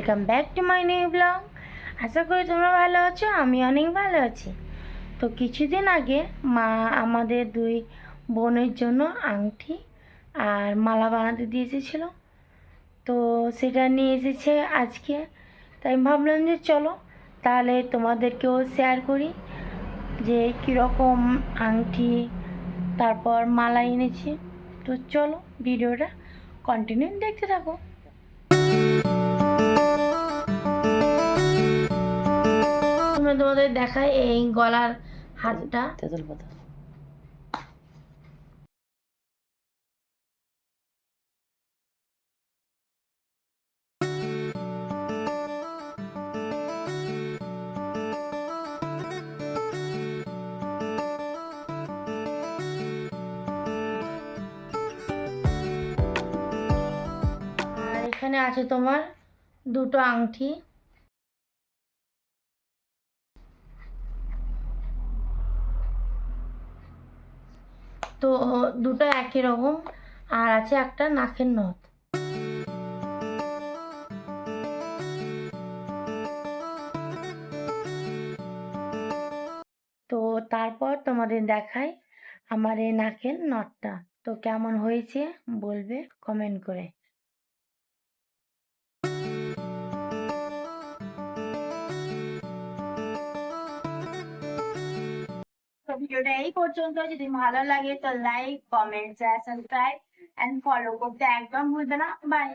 Welcome back to my new blog. আশা করি তোমরা ভালো আছো, আমি অনেক ভালো আছি। তো কিছুদিন আগে মা আমাদের দুই বোনের জন্য আংটি আর মালা বানাতে দিয়ে এসেছিল। তো সেটা নিয়ে এসেছে আজকে, তাই আমি ভাবলাম যে চলো তাহলে তোমাদেরকেও শেয়ার করি যে কীরকম আংটি তারপর মালা এনেছি। তো চলো ভিডিওটা কন্টিনিউ দেখতে থাকো। তোমাদের দেখায় এই গলার হারটা। তেঁতুল পাতা আর এখানে আছে তোমার দুটো আংটি। তো দুটো একই রকম, আর আছে একটা নাকের নথ। তো তারপর তোমাদের দেখাই আমার এই নাকের নথটা। তো কেমন হয়েছে বলবে কমেন্ট করে। তো ভিডিওটা এই পর্যন্ত। যদি ভালো লাগে তো like, comment, share, subscribe and follow করতে একদম ভুলবে না। বাই।